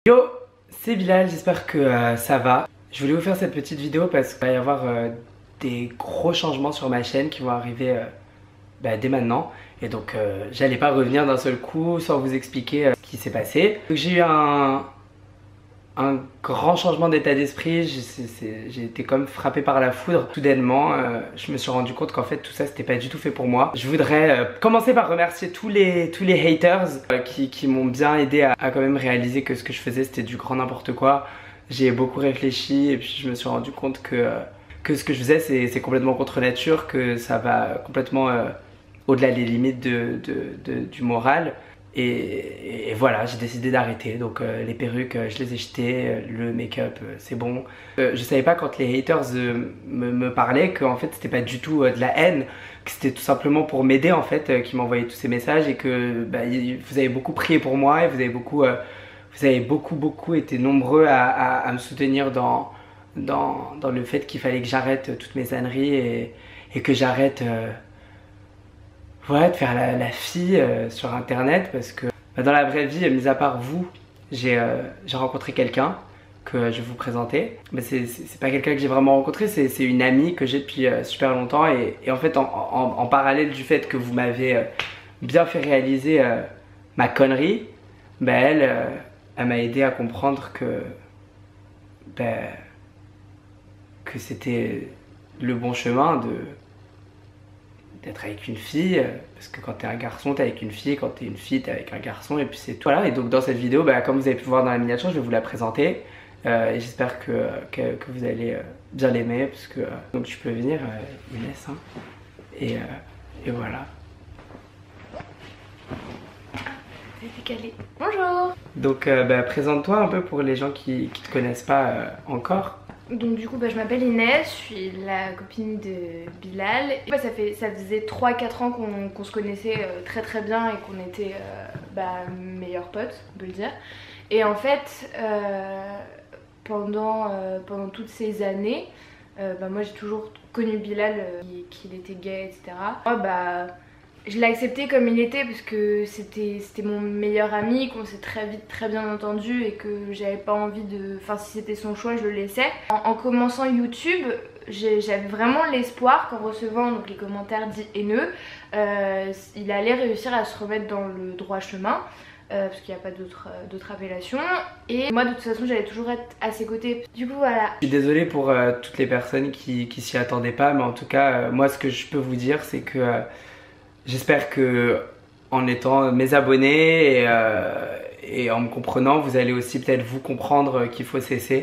Yo, c'est Bilal, j'espère que ça va. Je voulais vous faire cette petite vidéo parce qu'il va y avoir des gros changements sur ma chaîne qui vont arriver dès maintenant. Et donc j'allais pas revenir d'un seul coup sans vous expliquer ce qui s'est passé. J'ai eu un grand changement d'état d'esprit, j'ai été comme frappé par la foudre. Soudainement, je me suis rendu compte qu'en fait tout ça c'était pas du tout fait pour moi. Je voudrais commencer par remercier tous les haters qui m'ont bien aidé à quand même réaliser que ce que je faisais c'était du grand n'importe quoi. J'ai beaucoup réfléchi et puis je me suis rendu compte que ce que je faisais c'est complètement contre nature, que ça va complètement au-delà des limites du moral. Et voilà, j'ai décidé d'arrêter. Donc les perruques, je les ai jetées, le make-up, c'est bon. Je savais pas quand les haters me parlaient qu'en fait c'était pas du tout de la haine, que c'était tout simplement pour m'aider en fait, qu'ils m'envoyaient tous ces messages et que vous avez beaucoup prié pour moi et vous avez beaucoup été nombreux à me soutenir dans le fait qu'il fallait que j'arrête toutes mes âneries et que j'arrête de faire la fille sur internet, parce que dans la vraie vie, mis à part vous, j'ai rencontré quelqu'un que je vais vous présenter. Mais c'est pas quelqu'un que j'ai vraiment rencontré, c'est une amie que j'ai depuis super longtemps et en fait en parallèle du fait que vous m'avez bien fait réaliser ma connerie, elle m'a aidé à comprendre que c'était le bon chemin d'être avec une fille, parce que quand t'es un garçon t'es avec une fille, quand t'es une fille t'es avec un garçon, et puis c'est tout. Voilà, et donc dans cette vidéo, comme vous avez pu voir dans la miniature, je vais vous la présenter et j'espère que vous allez bien l'aimer, parce que donc tu peux venir Inès, hein, et voilà. C'est décalé. Bonjour. Donc présente-toi un peu pour les gens qui te connaissent pas encore. Donc du coup je m'appelle Inès, je suis la copine de Bilal. Ça faisait 3-4 ans qu'on se connaissait très bien et qu'on était meilleurs potes, on peut le dire. Et en fait pendant toutes ces années, moi j'ai toujours connu Bilal, qu'il était gay, etc. Je l'ai accepté comme il était parce que c'était mon meilleur ami, qu'on s'est très vite très bien entendu et que j'avais pas envie de... Enfin si c'était son choix je le laissais. En commençant YouTube, j'avais vraiment l'espoir qu'en recevant donc les commentaires dits haineux, il allait réussir à se remettre dans le droit chemin. Parce qu'il n'y a pas d'autre appellation. Et moi de toute façon j'allais toujours être à ses côtés. Du coup voilà. Je suis désolée pour toutes les personnes qui s'y attendaient pas, mais en tout cas moi ce que je peux vous dire c'est que j'espère que en étant mes abonnés et en me comprenant, vous allez aussi peut-être vous comprendre qu'il faut cesser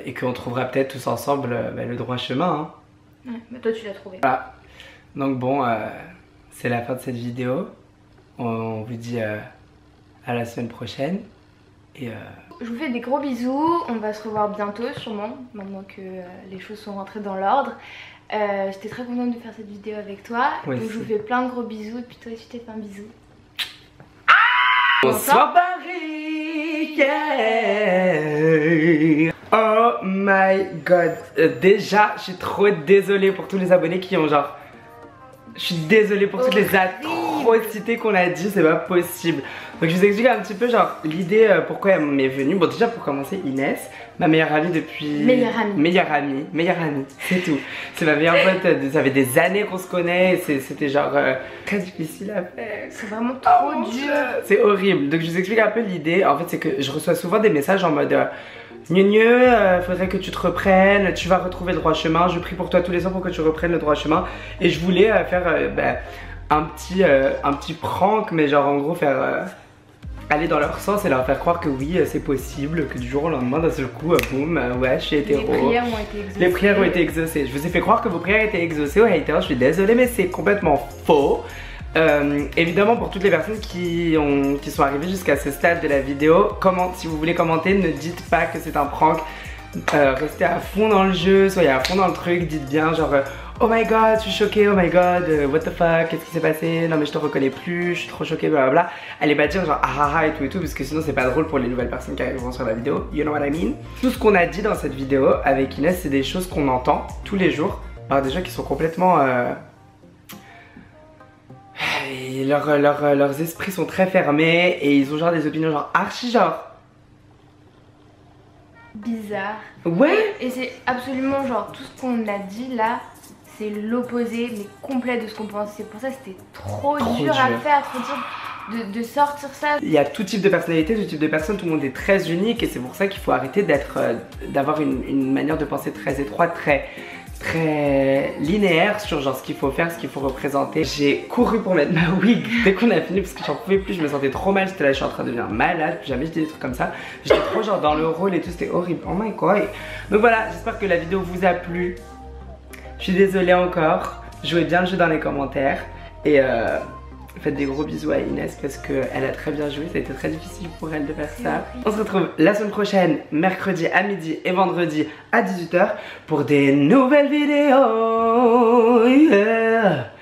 et qu'on trouvera peut-être tous ensemble le droit chemin. Hein. Ouais, mais toi tu l'as trouvé. Voilà. Donc bon, c'est la fin de cette vidéo. On vous dit à la semaine prochaine. Et je vous fais des gros bisous. On va se revoir bientôt sûrement, maintenant que les choses sont rentrées dans l'ordre. J'étais très contente de faire cette vidéo avec toi. Oui, donc je vous fais plein de gros bisous et puis toi aussi je te fais un bisou. Bonsoir Paris, yeah. Oh my god. Déjà je suis trop désolée pour tous les abonnés qui ont genre... Je suis désolée pour toutes les atrocités qu'on a dit, c'est pas possible. Donc je vous explique un petit peu genre l'idée pourquoi elle m'est venue. Bon déjà pour commencer, Inès, ma meilleure amie depuis... Meilleure amie, c'est tout. C'est ma meilleure pote, ça fait des années qu'on se connaît, c'était genre très difficile à faire. C'est vraiment trop dur. C'est horrible. Donc je vous explique un peu l'idée. En fait c'est que je reçois souvent des messages en mode... faudrait que tu te reprennes, tu vas retrouver le droit chemin, je prie pour toi tous les ans pour que tu reprennes le droit chemin. Et je voulais faire un petit prank, mais genre en gros faire aller dans leur sens et leur faire croire que oui c'est possible, que du jour au lendemain d'un seul coup boum, ouais je suis hétéro. Les prières ont été exaucées. Les prières ont été exaucées. Je vous ai fait croire que vos prières étaient exaucées aux haters, je suis désolée mais c'est complètement faux. Évidemment pour toutes les personnes qui sont arrivées jusqu'à ce stade de la vidéo, si vous voulez commenter, ne dites pas que c'est un prank, restez à fond dans le jeu, soyez à fond dans le truc, dites bien genre oh my god je suis choquée, oh my god what the fuck, qu'est-ce qui s'est passé, non mais je te reconnais plus, je suis trop choquée, blablabla. Allez pas dire genre ah et tout parce que sinon c'est pas drôle pour les nouvelles personnes qui arriveront sur la vidéo, you know what I mean. Tout ce qu'on a dit dans cette vidéo avec Inès c'est des choses qu'on entend tous les jours par des gens qui sont complètement leurs esprits sont très fermés et ils ont genre des opinions genre archi genre bizarre. Ouais. Et c'est absolument genre tout ce qu'on a dit là, c'est l'opposé mais complet de ce qu'on pense. C'est pour ça que c'était trop dur à faire, trop dur de sortir ça. Il y a tout type de personnalité, tout type de personne, tout le monde est très unique et c'est pour ça qu'il faut arrêter d'avoir une manière de penser très étroite, très linéaire sur genre ce qu'il faut faire, ce qu'il faut représenter. J'ai couru pour mettre ma wig dès qu'on a fini parce que j'en pouvais plus, je me sentais trop mal, j'étais là, je suis en train de devenir malade, jamais je dis des trucs comme ça. J'étais trop genre dans le rôle et tout, c'était horrible, oh my god. Donc voilà, j'espère que la vidéo vous a plu. Je suis désolée encore, jouez bien le jeu dans les commentaires et faites des gros bisous à Inès parce qu'elle a très bien joué, ça a été très difficile pour elle de faire ça. On se retrouve la semaine prochaine, mercredi à midi et vendredi à 18 h pour des nouvelles vidéos. Yeah.